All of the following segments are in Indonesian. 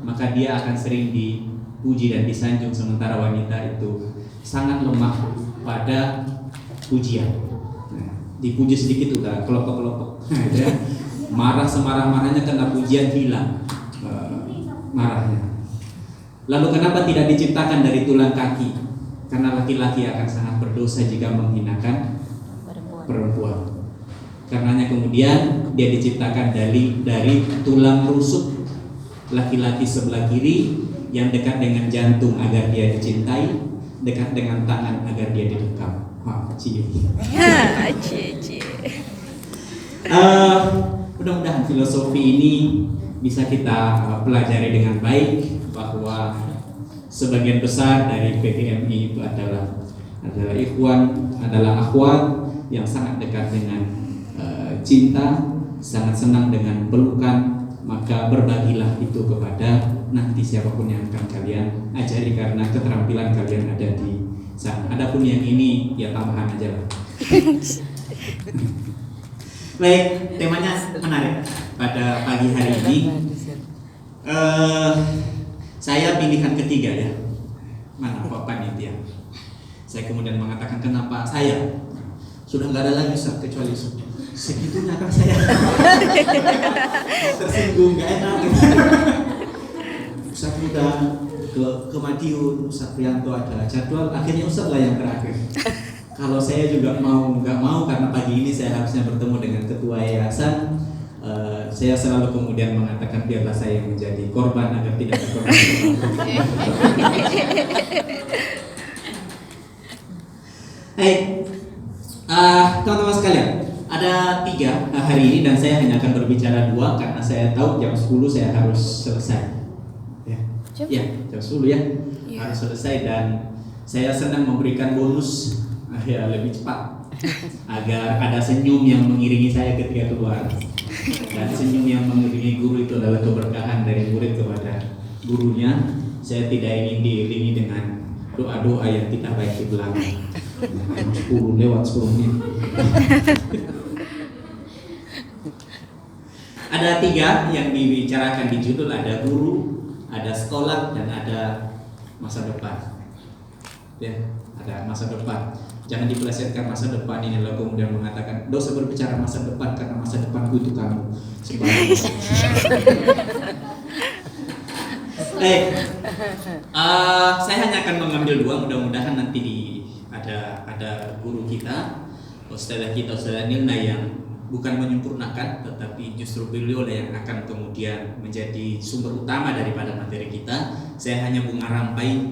maka dia akan sering dipuji dan disanjung, sementara wanita itu sangat lemah pada pujian. Dipuji sedikit udah kelopak-kelopak, marah semarah-marahnya karena pujian hilang marahnya. Lalu kenapa tidak diciptakan dari tulang kaki? Karena laki-laki akan sangat berdosa jika menghinakan perempuan. Karenanya kemudian dia diciptakan dari tulang rusuk laki-laki sebelah kiri yang dekat dengan jantung agar dia dicintai, dekat dengan tangan agar dia didekam. Mudah-mudahan filosofi ini bisa kita pelajari dengan baik, bahwa sebagian besar dari PGMI itu adalah ikhwan, adalah akhwat yang sangat dekat dengan cinta, sangat senang dengan pelukan. Maka berbagilah itu kepada nanti siapapun yang akan kalian ajari, karena keterampilan kalian ada di sana. Adapun yang ini ya tambahan aja lah. Baik, temanya menarik pada pagi hari ini. Saya pilihan ketiga ya. Mana Pak Panitia? Saya kemudian mengatakan kenapa saya sudah nggak ada lagi Ustaz, kecuali segitunya kan saya tersinggung, nggak enak. Ustaz udah ke Madiun, Ustaz Prianto ada jadwal, akhirnya Ustaz lah yang terakhir. Kalau saya juga nggak mau karena pagi ini saya harusnya bertemu dengan ketua yayasan. Saya selalu kemudian mengatakan biarlah saya yang menjadi korban agar tidak berkorban. Hai, teman-teman sekalian, ada 3 hari ini dan saya hanya akan berbicara 2 karena saya tahu jam 10 saya harus selesai. Ya, jam 10 ya, harus selesai, dan saya senang memberikan bonus ya lebih cepat agar ada senyum yang mengiringi saya ketika keluar. Dan senyum yang mengiringi guru itu adalah keberkahan dari murid kepada gurunya. Saya tidak ingin diiringi dengan doa-doa yang tidak baik di belakang. 10 lewat 10 menit. Ada 3 yang dibicarakan di judul, ada guru, ada sekolah, dan ada masa depan. Ya, ada masa depan. Jangan dipelesetkan masa depan ini lalu kemudian mengatakan dosa berbicara masa depan karena masa depanku itu kamu. Saya hanya akan mengambil 2, mudah-mudahan nanti ada guru kita, Ustazah kita, Ustazah Nilna, yang bukan menyempurnakan, tetapi justru beliau yang akan kemudian menjadi sumber utama daripada materi kita. Saya hanya bunga rampai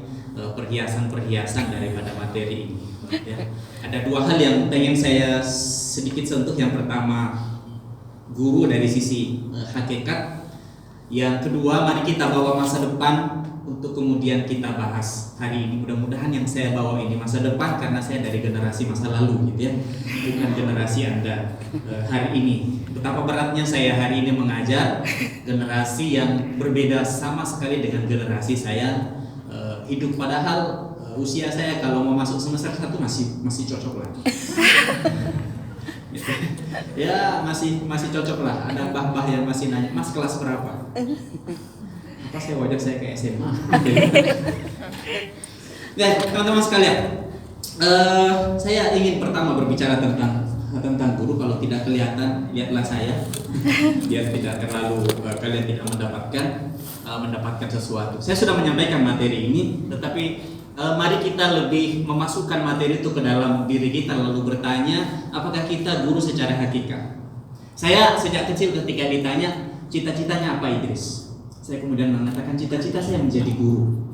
perhiasan-perhiasan daripada materi ini. Ya. Ada 2 hal yang ingin saya sedikit sentuh. Yang pertama, guru dari sisi hakikat. Yang kedua, mari kita bawa masa depan untuk kemudian kita bahas hari ini. Mudah-mudahan yang saya bawa ini masa depan karena saya dari generasi masa lalu gitu ya, bukan generasi Anda hari ini. Betapa beratnya saya hari ini mengajar generasi yang berbeda sama sekali dengan generasi saya hidup, padahal usia saya kalau mau masuk semester 1 masih cocok lah. Ya masih cocok lah. Ada mbah-mbah yang masih nanya, Mas kelas berapa? Apa saya wajah saya kayak SMA. Ya, teman-teman sekalian, saya ingin pertama berbicara tentang guru. Kalau tidak kelihatan, lihatlah saya, biar tidak terlalu kalian tidak mendapatkan sesuatu. Saya sudah menyampaikan materi ini, tetapi mari kita lebih memasukkan materi itu ke dalam diri kita, lalu bertanya, apakah kita guru secara hakikat? Saya sejak kecil ketika ditanya cita-citanya apa Idris, saya kemudian mengatakan cita-cita saya menjadi guru.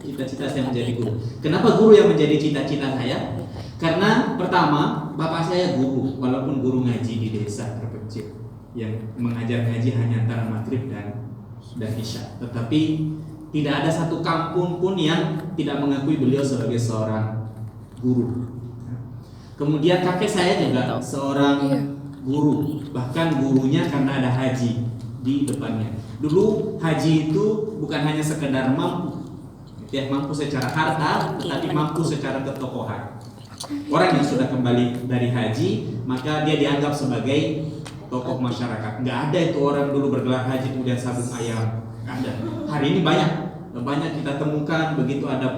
Cita-cita saya menjadi guru. Kenapa guru yang menjadi cita-cita saya? Karena pertama, bapak saya guru, walaupun guru ngaji di desa terpencil yang mengajar ngaji hanya antara maghrib dan isya, tetapi tidak ada satu kampung pun yang tidak mengakui beliau sebagai seorang guru. Kemudian kakek saya juga seorang guru, bahkan gurunya karena ada haji di depannya. Dulu haji itu bukan hanya sekedar mampu secara harta, tetapi mampu secara ketokohan. Orang yang sudah kembali dari haji, maka dia dianggap sebagai tokoh masyarakat. Nggak ada itu orang dulu bergelar haji kemudian sabung ayam. Nggak ada. Hari ini banyak kita temukan begitu ada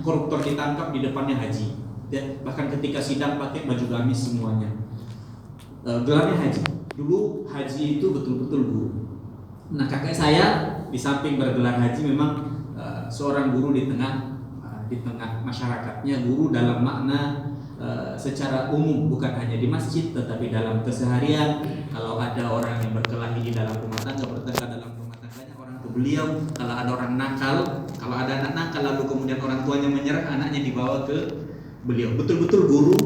koruptor ditangkap di depannya haji. Ya, bahkan ketika sidang pakai baju gamis semuanya. Gelarnya haji. Dulu haji itu betul-betul guru. Nah, kakek saya di samping bergelar haji memang seorang guru di tengah masyarakatnya, guru dalam makna secara umum, bukan hanya di masjid tetapi dalam keseharian. Kalau ada orang yang berkelahi di dalam rumah tangga, bertengkar dalam rumah tangganya, orang ke beliau. Kalau ada orang nakal, kalau ada anak nakal lalu kemudian orang tuanya menyerah, anaknya dibawa ke beliau. Betul-betul guru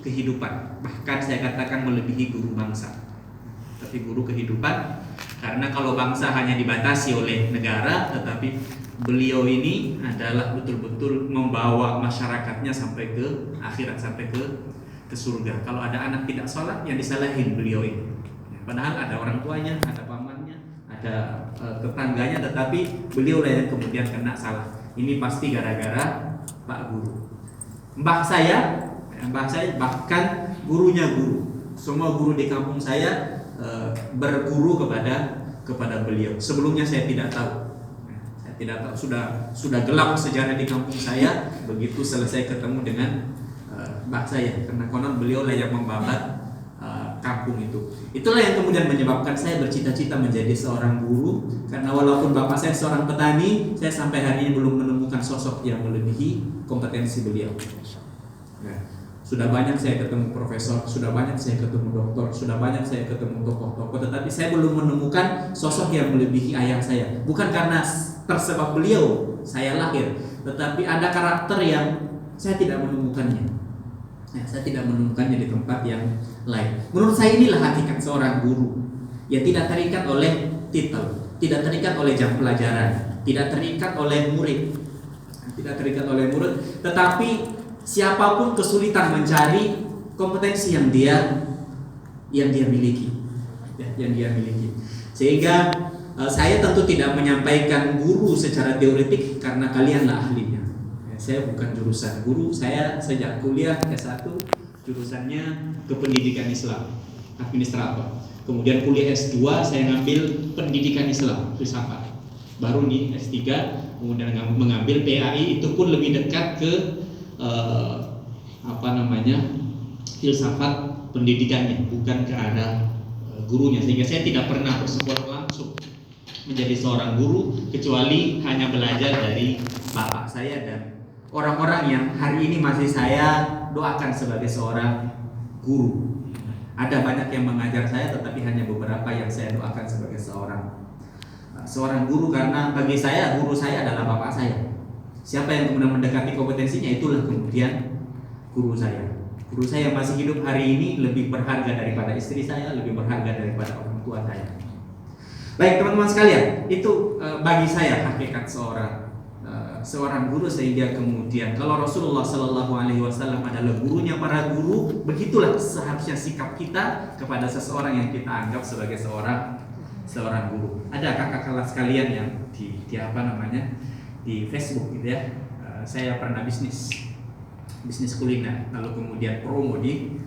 kehidupan, bahkan saya katakan melebihi guru bangsa. Tapi guru kehidupan, karena kalau bangsa hanya dibatasi oleh negara, tetapi beliau ini adalah betul-betul membawa masyarakatnya sampai ke akhirat, sampai ke surga. Kalau ada anak tidak sholat, yang disalahin beliau ini. Padahal ada orang tuanya, ada pamannya, ada tetangganya, tetapi beliau lah yang kemudian kena salah. Ini pasti gara-gara Pak Guru. Mbah saya bahkan gurunya guru. Semua guru di kampung saya berguru kepada beliau. Sebelumnya saya tidak tahu. Sudah gelap sejarah di kampung saya begitu selesai ketemu dengan mbah saya, karena konon beliau lah yang membabat kampung itu. Itulah yang kemudian menyebabkan saya bercita-cita menjadi seorang guru, karena walaupun bapak saya seorang petani, saya sampai hari ini belum menemukan sosok yang melebihi kompetensi beliau. Nah, sudah banyak saya ketemu profesor, sudah banyak saya ketemu doktor, sudah banyak saya ketemu tokoh-tokoh, tetapi saya belum menemukan sosok yang melebihi ayah saya. Bukan karena tersebab beliau saya lahir, tetapi ada karakter yang saya tidak menemukannya. Saya tidak menemukannya di tempat yang lain. Menurut saya inilah hakikat seorang guru, yang tidak terikat oleh titel, tidak terikat oleh jam pelajaran, tidak terikat oleh murid, tetapi siapapun kesulitan mencari kompetensi yang dia miliki, sehingga saya tentu tidak menyampaikan guru secara teoretik karena kalianlah ahlinya. Saya bukan jurusan guru, saya sejak kuliah S1 jurusannya kependidikan Islam, administrator. Kemudian kuliah S2 saya ngambil pendidikan Islam, filsafat. Baru nih S3 kemudian mengambil PAI, itu pun lebih dekat ke filsafat pendidikannya, bukan ke arah gurunya, sehingga saya tidak pernah bersekolah langsung menjadi seorang guru kecuali hanya belajar dari bapak saya dan orang-orang yang hari ini masih saya doakan sebagai seorang guru. Ada banyak yang mengajar saya, tetapi hanya beberapa yang saya doakan sebagai seorang guru, karena bagi saya guru saya adalah bapak saya. Siapa yang kemudian mendekati kompetensinya, itulah kemudian guru saya. Guru saya yang masih hidup hari ini lebih berharga daripada istri saya, lebih berharga daripada orang tua saya. Baik teman-teman sekalian, itu bagi saya hakikat seorang guru, sehingga kemudian kalau Rasulullah Shallallahu Alaihi Wasallam adalah gurunya para guru, begitulah seharusnya sikap kita kepada seseorang yang kita anggap sebagai seorang guru. Ada kakak kelas kalian yang di Facebook gitu ya, saya pernah bisnis kuliner, lalu kemudian promo di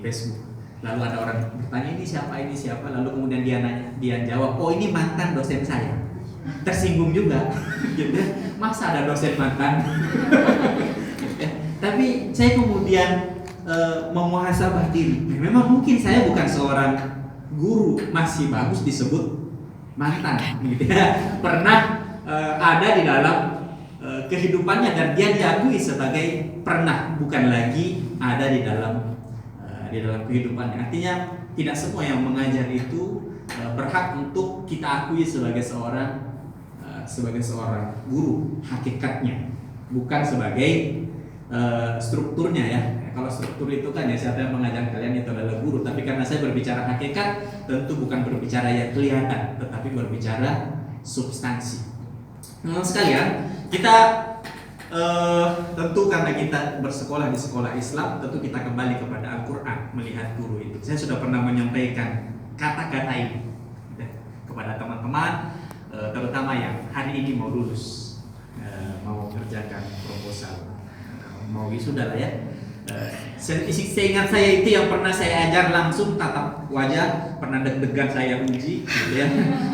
Facebook. Lalu ada orang bertanya ini siapa, lalu kemudian dia jawab, oh ini mantan dosen saya. Tersinggung juga, gitu. Masa ada dosen mantan? Tapi saya kemudian memuhasabah diri. Memang mungkin saya bukan seorang guru, masih bagus disebut mantan, gitu ya. Pernah ada di dalam kehidupannya dan dia diakui sebagai pernah, bukan lagi ada di dalam kehidupannya. Artinya tidak semua yang mengajar itu berhak untuk kita akui sebagai seorang guru hakikatnya, bukan sebagai strukturnya ya. Kalau struktur itu kan ya siapa yang mengajar kalian itu adalah guru, tapi karena saya berbicara hakikat, tentu bukan berbicara yang kelihatan, tetapi berbicara substansi. Teman sekalian, kita tentu karena kita bersekolah di sekolah Islam, tentu kita kembali kepada Al-Quran melihat guru itu. Saya sudah pernah menyampaikan kata-kata ini kepada teman-teman, terutama yang hari ini mau lulus, mau kerjakan proposal, mau wisuda lah ya. Seingat saya itu yang pernah saya ajar langsung tatap wajah, pernah deg-degan saya uji, gitu ya.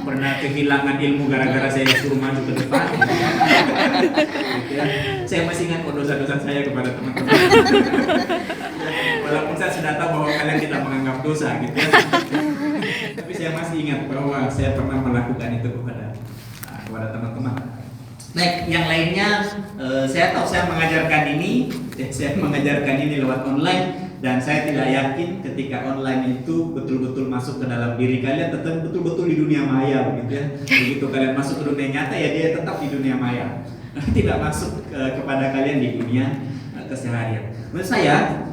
Pernah kehilangan ilmu gara-gara saya disuruh maju ke depan. Gitu ya. Saya masih ingat dosa-dosa saya kepada teman-teman. Walaupun saya sudah tahu bahwa kalian tidak menganggap dosa, gitu ya. Tapi saya masih ingat bahwa saya pernah melakukan itu kepada teman-teman. Baik, yang lainnya saya tahu saya mengajarkan ini lewat online, dan saya tidak yakin ketika online itu betul-betul masuk ke dalam diri kalian, tetap betul-betul di dunia maya, begitu ya. Begitu kalian masuk ke dunia nyata, ya dia tetap di dunia maya, tidak masuk kepada kalian di dunia keseharian. Menurut saya,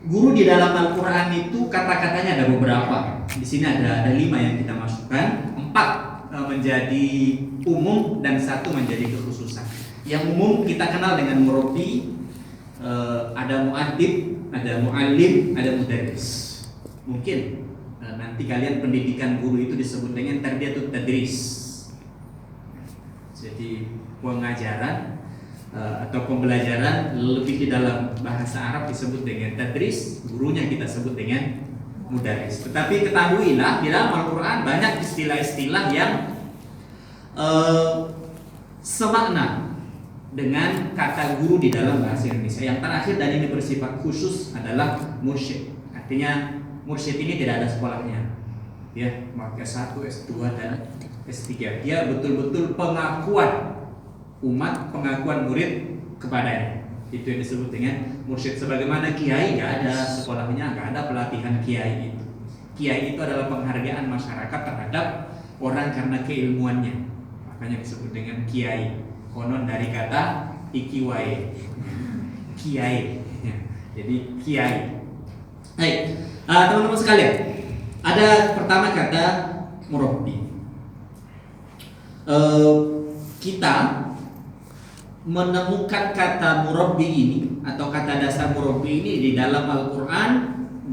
guru di dalam Al-Quran itu kata-katanya ada beberapa. Di sini ada 5 yang kita masukkan, 4 menjadi umum dan 1 menjadi kekhususan. Yang umum kita kenal dengan murabbi, ada mu'addib, ada mu'allim, ada mudarris. Mungkin nanti kalian pendidikan guru itu disebut dengan tarbiyatut tadris. Jadi pengajaran atau pembelajaran lebih di dalam bahasa Arab disebut dengan tadris, gurunya kita sebut dengan mudarris. Tetapi ketahuilah di dalam Al-Quran banyak istilah-istilah yang semakna dengan kata guru di dalam bahasa Indonesia. Yang terakhir dan ini bersifat khusus adalah mursyid. Artinya mursyid ini tidak ada sekolahnya, ya, maka S1, S2 dan S3. Dia betul-betul pengakuan umat, pengakuan murid kepadanya. Itu yang disebut dengan mursyid. Sebagaimana kiai nggak ada sekolahnya, nggak ada pelatihan kiai itu. Kiai itu adalah penghargaan masyarakat terhadap orang karena keilmuannya. Makanya disebut dengan kiai. Konon dari kata ikiwai, kiai. Jadi kiai. Baik, teman-teman sekalian, ada pertama kata murabbi. Kita menemukan kata murabbi ini atau kata dasar murabbi ini di dalam Al-Quran,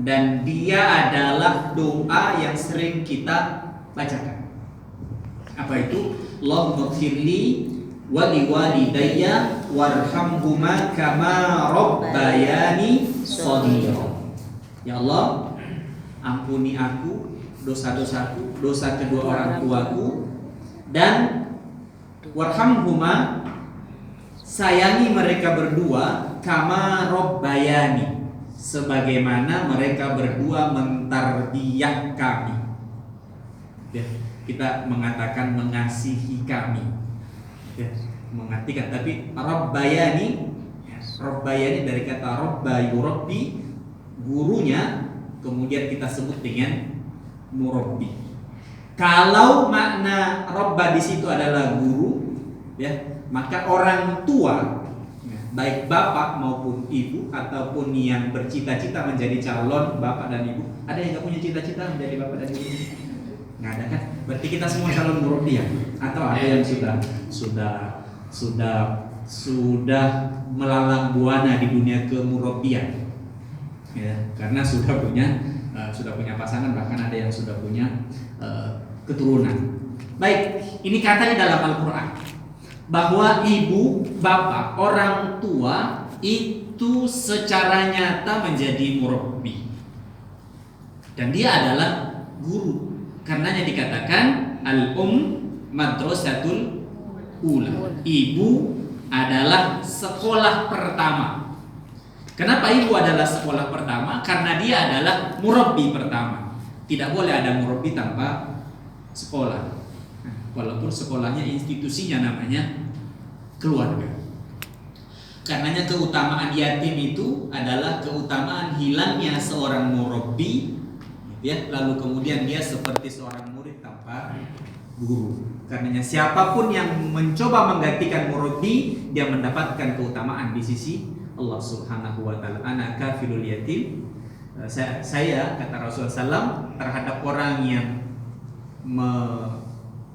dan dia adalah doa yang sering kita bacakan. Apa itu? Allahumma ighfirli wa liwalidayya warhamhuma kama rabbayani shaghira. Ya Allah, ampuni aku dosa-dosaku, dosa kedua orang tuaku, dan warhamhuma, sayangi mereka berdua, kama rabbayani, sebagaimana mereka berdua mentarbiyah kami. Ya, kita mengatakan mengasihi kami, ya, mengartikan, tapi rabbayani, rabbayani dari kata rabba yurabbi, gurunya, kemudian kita sebut dengan murabbi. Kalau makna rabba di situ adalah guru, ya, maka orang tua, baik bapak maupun ibu, ataupun yang bercita-cita menjadi calon bapak dan ibu. Ada yang nggak punya cita-cita menjadi bapak dan ibu? Nggak ada kan? Berarti kita semua calon murabbi ya? Atau ada yang sudah melalang buana di dunia kemurabbian, ya, karena sudah punya pasangan, bahkan ada yang sudah punya keturunan. Baik, ini katanya dalam Al-Quran bahwa ibu, bapak, orang tua itu secara nyata menjadi murabbi, dan dia adalah guru. Karenanya dikatakan madrasatul ula. Ibu adalah sekolah pertama. Kenapa ibu adalah sekolah pertama? Karena dia adalah murabbi pertama. Tidak boleh ada murabbi tanpa sekolah. Walaupun sekolahnya institusinya namanya keluarga. Karenanya keutamaan yatim itu adalah keutamaan hilangnya seorang murabbi, ya, lalu kemudian dia seperti seorang murid tanpa guru. Karenanya siapapun yang mencoba menggantikan murabbi, dia mendapatkan keutamaan di sisi Allah Subhanahu wa taala. Ana kafilul yatim. Saya kata Rasulullah SAW terhadap orang yang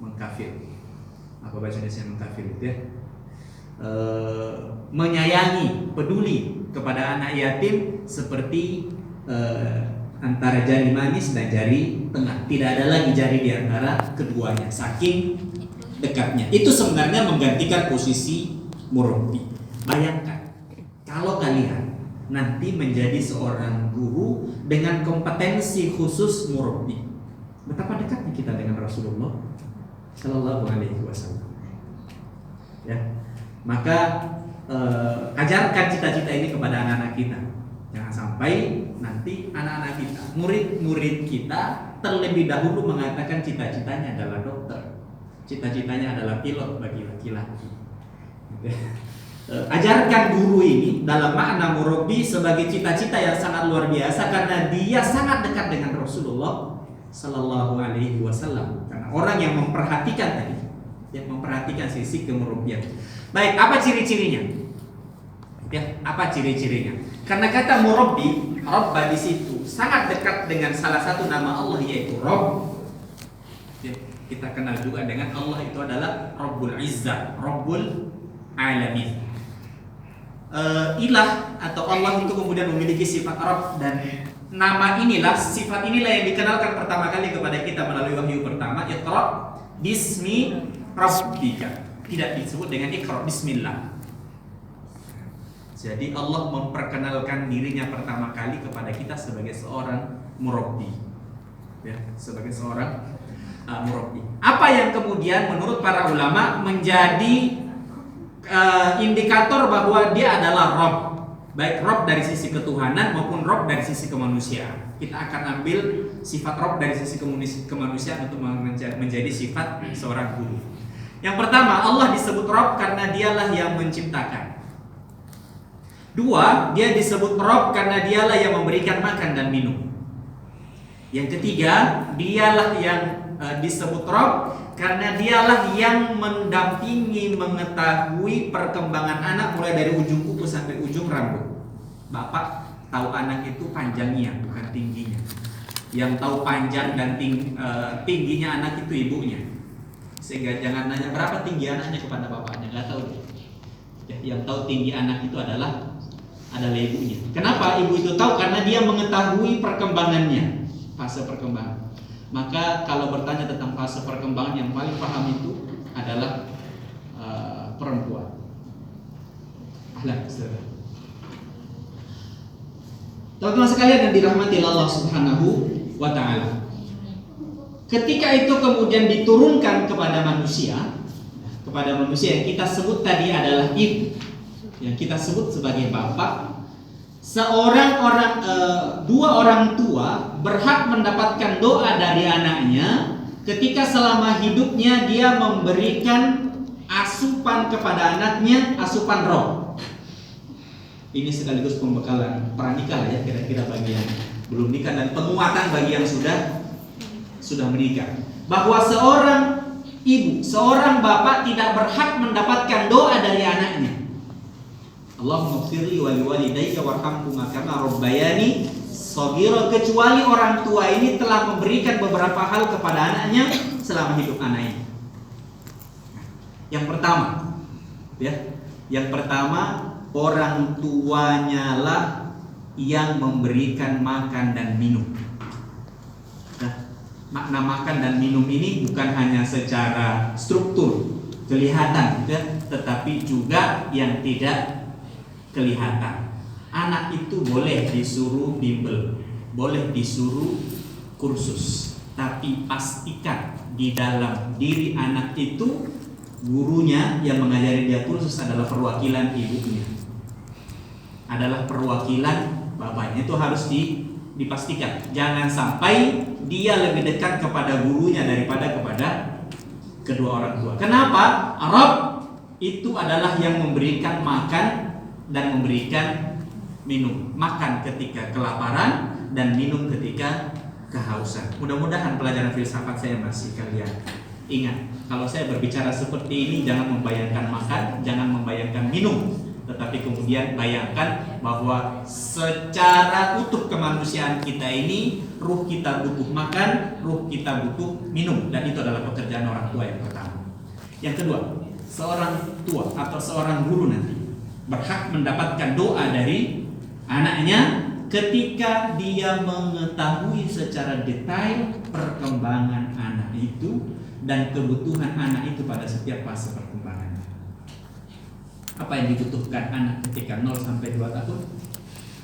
mengkafir. Apa bacanya saya mengkafir itu ya? Menyayangi, peduli kepada anak yatim seperti antara jari manis dan jari tengah. Tidak ada lagi jari di antara keduanya, saking dekatnya. Itu sebenarnya menggantikan posisi murabbi. Bayangkan kalau kalian nanti menjadi seorang guru dengan kompetensi khusus murabbi. Betapa dekatnya kita dengan Rasulullah Sallallahu Alaihi Wasallam. Ya, maka ajarkan cita-cita ini kepada anak-anak kita. Jangan sampai nanti anak-anak kita, murid-murid kita terlebih dahulu mengatakan cita-citanya adalah dokter, cita-citanya adalah pilot bagi laki-laki. Ajarkan guru ini dalam makna murabbi sebagai cita-cita yang sangat luar biasa, karena dia sangat dekat dengan Rasulullah Sallallahu Alaihi Wasallam. Karena orang yang memperhatikan tadi, yang memperhatikan sisi kemurabbian. Baik, apa ciri-cirinya? Ya, apa ciri-cirinya? Karena kata murabbi, rabba di situ sangat dekat dengan salah satu nama Allah, yaitu Rabb. Ya, kita kenal juga dengan Allah itu adalah Rabbul Izzah, Rabbul Alamin. Ilah atau Allah itu kemudian memiliki sifat Rabb, dan nama inilah, sifat inilah yang dikenalkan pertama kali kepada kita melalui wahyu pertama, Iqra bismi rabbika. Tidak disebut dengan Iqra bismillah. Jadi Allah memperkenalkan dirinya pertama kali kepada kita sebagai seorang murabbi, ya, sebagai seorang murabbi. Apa yang kemudian menurut para ulama menjadi indikator bahwa dia adalah Rabb, baik Rabb dari sisi ketuhanan maupun Rabb dari sisi kemanusiaan. Kita akan ambil sifat Rabb dari sisi kemanusiaan untuk menjadi sifat seorang guru. Yang pertama, Allah disebut Rabb karena dialah yang menciptakan. Dua, dia disebut Rabb karena dialah yang memberikan makan dan minum. Yang ketiga, dialah yang disebut Rabb karena dialah yang mendampingi, mengetahui perkembangan anak mulai dari ujung kuku sampai ujung rambut. Bapak tahu anak itu panjangnya bukan tingginya. Yang tahu panjang dan tingginya anak itu ibunya. Sehingga jangan nanya berapa tinggi anaknya kepada bapaknya, nggak tahu dia. Ya, yang tahu tinggi anak itu adalah ibunya. Kenapa ibu itu tahu? Karena dia mengetahui perkembangannya, fase perkembangan. Maka kalau bertanya tentang fase perkembangan, yang paling paham itu adalah perempuan. Teman-teman sekalian yang dirahmati Allah Subhanahu wa Ta'ala, ketika itu kemudian diturunkan kepada manusia yang kita sebut tadi adalah ibu, yang kita sebut sebagai bapak. Dua orang tua berhak mendapatkan doa dari anaknya ketika selama hidupnya dia memberikan asupan kepada anaknya, asupan roh. Ini sekaligus pembekalan pranikah ya, kira-kira bagi yang belum nikah, dan penguatan bagi yang sudah menikah, bahwa seorang ibu, seorang bapak tidak berhak mendapatkan doa dari anaknya. Allahumma ighfirli wa liwalidayya warhamhuma kama rabbayani shaghira, kecuali orang tua ini telah memberikan beberapa hal kepada anaknya selama hidup anaknya. Yang pertama, orang tuanya lah yang memberikan makan dan minum. Nah, makna makan dan minum ini bukan hanya secara struktur kelihatan, ya, tetapi juga yang tidak kelihatan. Anak itu boleh disuruh bimbel, boleh disuruh kursus, tapi pastikan di dalam diri anak itu gurunya yang mengajari dia kursus adalah perwakilan ibunya, adalah perwakilan bapaknya. Itu harus dipastikan. Jangan sampai dia lebih dekat kepada gurunya daripada kepada kedua orang tua. Kenapa? Rabb itu adalah yang memberikan makan dan memberikan minum. Makan ketika kelaparan dan minum ketika kehausan. Mudah-mudahan pelajaran filsafat saya masih kalian ingat. Kalau saya berbicara seperti ini, jangan membayangkan makan, jangan membayangkan minum, tetapi kemudian bayangkan bahwa secara utuh kemanusiaan kita ini, ruh kita butuh makan, ruh kita butuh minum, dan itu adalah pekerjaan orang tua yang pertama. Yang kedua, seorang tua atau seorang guru nanti berhak mendapatkan doa dari anaknya ketika dia mengetahui secara detail perkembangan anak itu dan kebutuhan anak itu pada setiap fase perkembangan. Apa yang dibutuhkan anak ketika 0 sampai 2 tahun?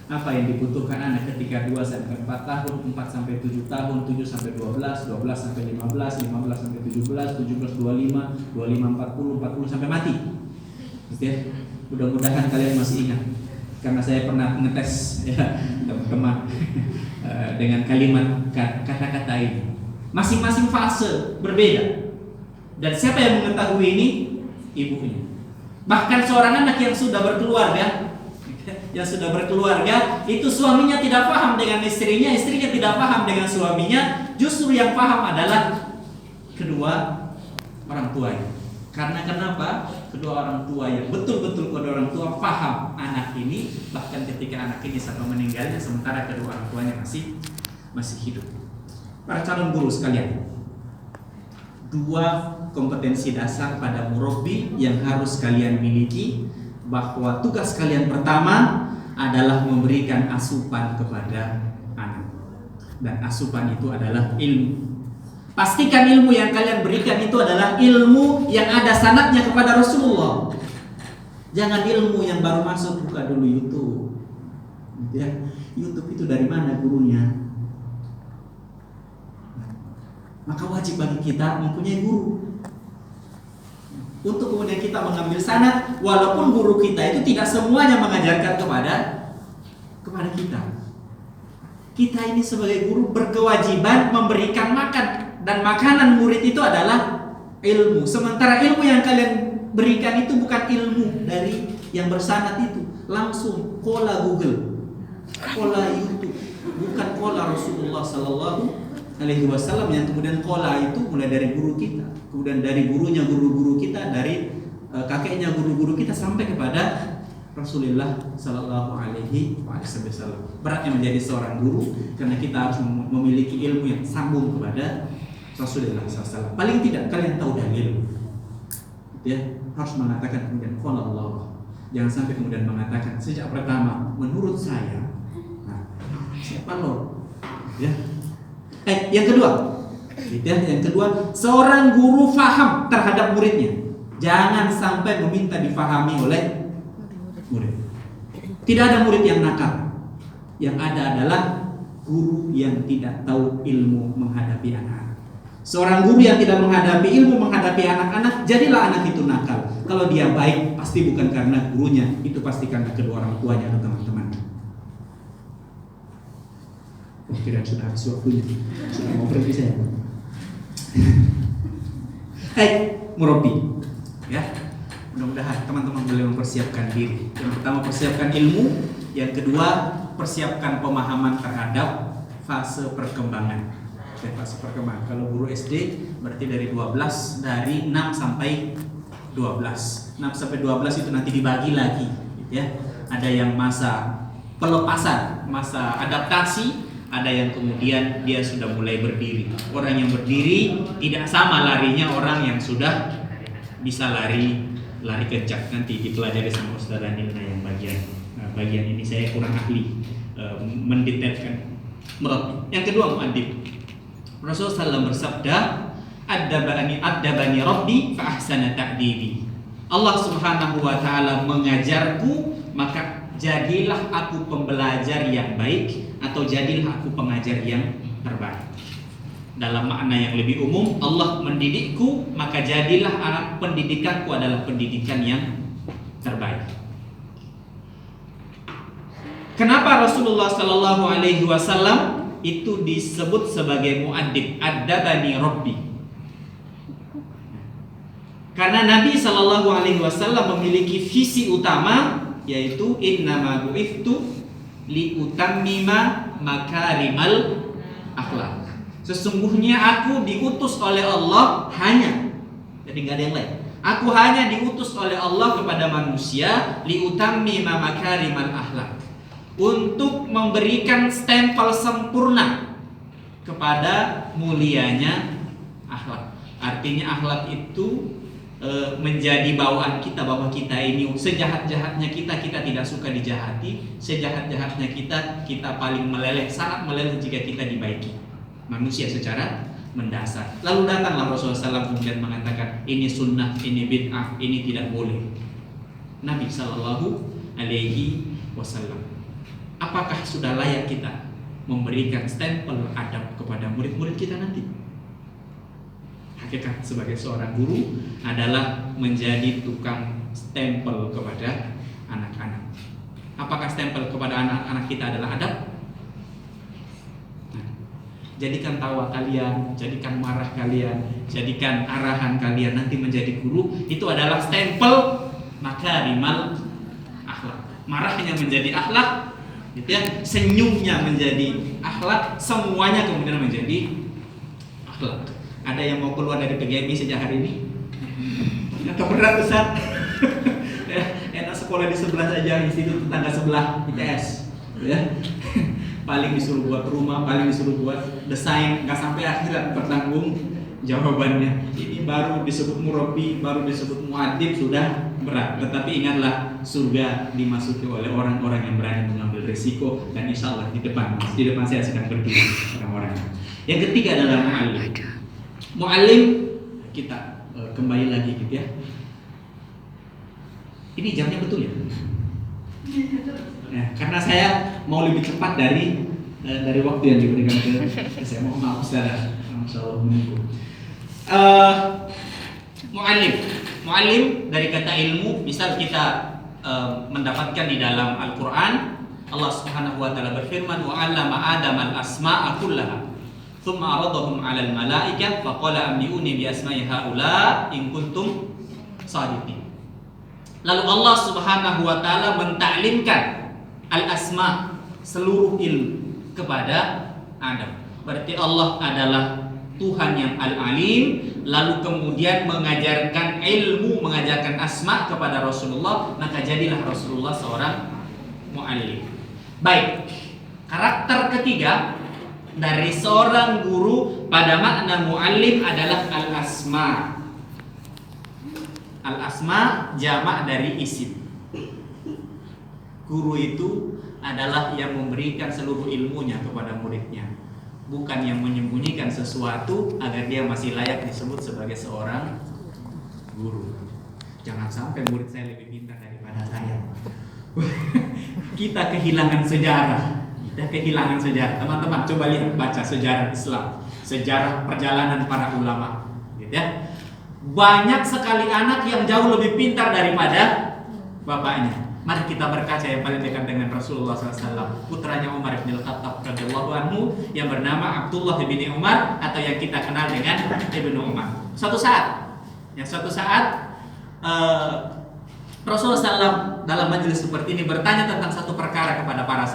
Apa yang dibutuhkan anak ketika 2 sampai 4 tahun, 4 sampai 7 tahun, 7 sampai 12, 12 sampai 15, 15 sampai 17, 17 25, 25 40, 40 sampai mati. Ya. Mudah-mudahan kalian masih ingat, karena saya pernah ngetes ya teman-teman dengan kalimat kata-kata ini. Masing-masing fase berbeda. Dan siapa yang mengetahui ini? Ibunya. Bahkan seorang anak yang sudah berkeluarga, itu suaminya tidak paham dengan istrinya, istrinya tidak paham dengan suaminya. Justru yang paham adalah kedua orang tuanya. Karena kenapa? Kedua orang tua yang betul-betul kedua orang tua paham anak ini, bahkan ketika anak ini sampai meninggalnya, sementara kedua orang tuanya masih hidup. Para calon guru sekalian, 2 kompetensi dasar pada murabbi yang harus kalian miliki, bahwa tugas kalian pertama adalah memberikan asupan kepada anak, dan asupan itu adalah ilmu. Pastikan ilmu yang kalian berikan itu adalah ilmu yang ada sanadnya kepada Rasulullah. Jangan ilmu yang baru masuk, buka dulu YouTube. Ya, YouTube itu dari mana gurunya? Maka wajib bagi kita mempunyai guru. Untuk kemudian kita mengambil sanad, walaupun guru kita itu tidak semuanya mengajarkan kepada kita. Kita ini sebagai guru berkewajiban memberikan makan, dan makanan murid itu adalah ilmu. Sementara ilmu yang kalian berikan itu bukan ilmu dari yang bersanad itu, langsung kola Google, kola YouTube, bukan kola Rasulullah Sallallahu Alaihi Wasallam, yang kemudian kola itu mulai dari guru kita, kemudian dari gurunya guru-guru kita, dari kakeknya guru-guru kita, sampai kepada Rasulullah Sallallahu Alaihi Wasallam. Beratnya menjadi seorang guru karena kita harus memiliki ilmu yang sambung kepada Rasulullah SAW. Paling tidak kalian tahu dalil, ya, harus mengatakan kemudian qala Allah. Jangan sampai kemudian mengatakan sejak pertama menurut saya. Nah, siapa lo? Ya. Yang kedua, yang kedua, seorang guru faham terhadap muridnya. Jangan sampai meminta difahami oleh murid. Tidak ada murid yang nakal. Yang ada adalah guru yang tidak tahu ilmu menghadapi anak. Seorang guru yang tidak menghadapi ilmu menghadapi anak-anak, jadilah anak itu nakal. Kalau dia baik, pasti bukan karena gurunya, itu pasti karena kedua orang tuanya atau teman-teman. Kira sudah habis waktunya, sudah mau pergi saya. Murabbi, ya. Mudah-mudahan teman-teman boleh mempersiapkan diri. Yang pertama, persiapkan ilmu. Yang kedua, persiapkan pemahaman terhadap fase perkembangan. Fase perkembangan. Kalau guru SD berarti dari 12, dari 6 sampai 12. 6 sampai 12 itu nanti dibagi lagi, ya. Ada yang masa pelepasan, masa adaptasi, ada yang kemudian dia sudah mulai berdiri. Orang yang berdiri tidak sama larinya orang yang sudah bisa lari kencang. Nanti dipelajari sama Ustaz Danilna yang bagian ini saya kurang ahli mendetailkan. Yang kedua, mu'addib. Rasulullah SAW bersabda, Addabani Rabbi fa ahsana ta'dibi. Allah Subhanahu wa taala mengajarku, maka jadilah aku pembelajar yang baik, atau jadilah aku pengajar yang terbaik. Dalam makna yang lebih umum, Allah mendidikku, maka jadilah pendidikanku adalah pendidikan yang terbaik. Kenapa Rasulullah Sallallahu Alaihi Wasallam itu disebut sebagai mu'addib? Addabani Rabbi. Karena Nabi Sallallahu Alaihi Wasallam memiliki visi utama, yaitu innama bu'ithtu liutammima makarimal akhlak. Sesungguhnya aku diutus oleh Allah hanya, jadi nggak ada yang lain. Aku hanya diutus oleh Allah kepada manusia liutammima makarimal akhlak, untuk memberikan stempel sempurna kepada mulianya akhlak. Artinya akhlak itu menjadi bawaan kita, bahwa kita ini sejahat-jahatnya kita tidak suka dijahati, sejahat-jahatnya kita paling meleleh, sangat meleleh jika kita dibaiki manusia secara mendasar. Lalu datanglah Rasulullah SAW kemudian mengatakan ini sunnah, ini bid'ah, ini tidak boleh. Nabi Sallallahu Alaihi Wasallam. apakah sudah layak kita memberikan stempel adab kepada murid-murid kita nanti? Hakikat sebagai seorang guru adalah menjadi tukang stempel kepada anak-anak. Apakah stempel kepada anak-anak kita adalah adab? Nah, jadikan tawa kalian, jadikan marah kalian, jadikan arahan kalian nanti menjadi guru, itu adalah stempel makarimal akhlak. Marahnya menjadi akhlak, gitu ya. Senyumnya menjadi akhlak, semuanya kemudian menjadi akhlak. Ada yang mau keluar dari PGMI sejak hari ini? Atau berat besar? Enak sekolah di sebelah saja, institut tetangga sebelah ITS, ya. Paling disuruh buat rumah, paling disuruh buat desain, nggak sampai akhirat bertanggung jawabannya. Ini baru disebut murabi, baru disebut muadib, sudah berat. Tetapi ingatlah, surga dimasuki oleh orang-orang yang berani mengambil risiko, dan insya Allah di depan saya sedang berdiri orang-orang. Yang ketiga adalah mu'allim. Mu'allim, kita kembali lagi gitu ya. Ini jamnya betul ya? Nah, karena saya mau lebih cepat dari waktu yang diberikan ke saya. Mohon maaf saudara. Masyaallah menunggu. Mu'allim dari kata ilmu, misal kita mendapatkan di dalam Al-Quran, Allah Subhanahu wa taala berfirman, wa 'allama Adam al-asma'a kullaha thumma 'aradahum 'alal malaikah faqala ambi'uni bi asma'i haula in kuntum shadiqin. Lalu Allah Subhanahu wa taala mentaklimkan al-asma, seluruh ilmu kepada Adam. Berarti Allah adalah Tuhan yang al-alim, lalu kemudian mengajarkan ilmu, mengajarkan asma kepada Rasulullah, maka jadilah Rasulullah seorang mu'allim. Baik, karakter ketiga dari seorang guru pada makna mu'allim adalah al-asma. Al-asma jamak dari isim. Guru itu adalah yang memberikan seluruh ilmunya kepada muridnya, bukan yang menyembunyikan sesuatu agar dia masih layak disebut sebagai seorang guru. Jangan sampai murid saya lebih pintar daripada saya. Kita kehilangan sejarah. Teman-teman coba lihat, baca sejarah Islam, sejarah perjalanan para ulama, gitu ya. Banyak sekali anak yang jauh lebih pintar daripada bapaknya. Mari kita berkaca yang paling dekat dengan Rasulullah SAW. Putranya Umar bin Khattab radhiyallahu anhu yang bernama Abdullah bin Umar, atau yang kita kenal dengan Ibnu Umar. Suatu saat Rasulullah SAW dalam majelis seperti ini bertanya tentang satu perkara kepada para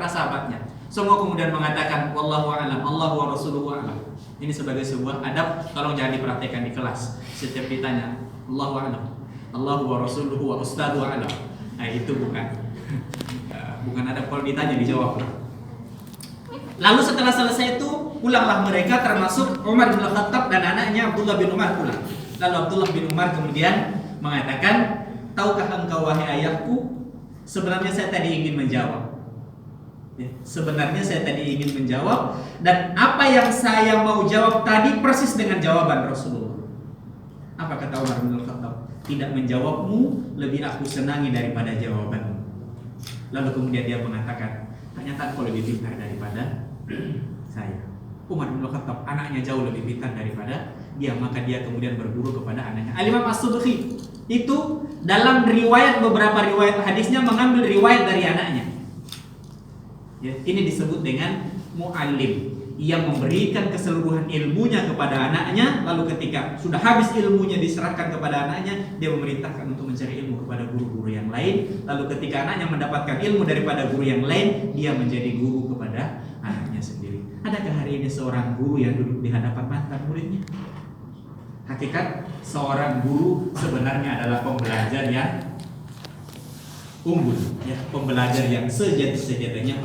sahabatnya. Semua kemudian mengatakan wallahu a'lam, Allahu wa rasuluhu a'lam. Ini sebagai sebuah adab, tolong jangan dipraktikkan di kelas. Setiap ditanya Allahu a'lam, Allahu wa rasuluhu wa ustadzu a'lam. Nah, itu bukan adab, kalau ditanya dijawab. Lalu setelah selesai itu pulanglah mereka, termasuk Umar bin Khattab dan anaknya Abdullah bin Umar pulang. Lalu Abdullah bin Umar kemudian mengatakan, tahukah engkau wahai ayahku, sebenarnya saya tadi ingin menjawab. Dan apa yang saya mau jawab tadi persis dengan jawaban Rasulullah. Apa kata Umar bin Khattab? Tidak menjawabmu lebih aku senangi daripada jawabanmu. Lalu kemudian dia mengatakan, ternyata kau lebih pintar daripada saya. Umar bin Khattab anaknya jauh lebih pintar daripada dia, maka dia kemudian berguru kepada anaknya. Al-Imam As-Subki itu dalam beberapa riwayat hadisnya mengambil riwayat dari anaknya. Ya, ini disebut dengan mu'allim, yang memberikan keseluruhan ilmunya kepada anaknya, lalu ketika sudah habis ilmunya diserahkan kepada anaknya, dia memerintahkan untuk mencari ilmu kepada guru-guru yang lain. Lalu ketika anaknya mendapatkan ilmu daripada guru yang lain, dia menjadi guru kepada anaknya sendiri. Adakah hari ini seorang guru yang duduk di hadapan mantan muridnya? Hakikat seorang guru sebenarnya adalah pembelajar yang unggul, ya, pembelajar yang sejati-sejatinya.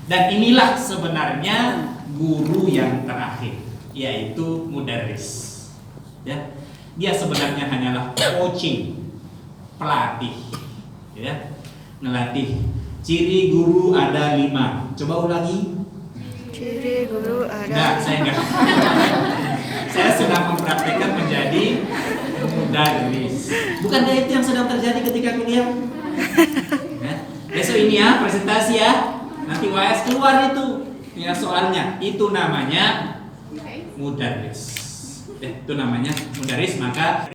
Dan inilah sebenarnya guru yang terakhir, yaitu mudarris. Ya, dia sebenarnya hanyalah coaching, pelatih, ya, melatih. Ciri guru ada 5. Coba ulangi. Ciri guru ada. Enggak, saya enggak. Saya sedang mempraktikkan menjadi mudarris. Bukankah itu yang sedang terjadi ketika kuliah? Ya. ini ya, presentasi ya. Nanti UAS keluar itu ya soalnya. Itu namanya mudaris. Itu namanya mudaris, maka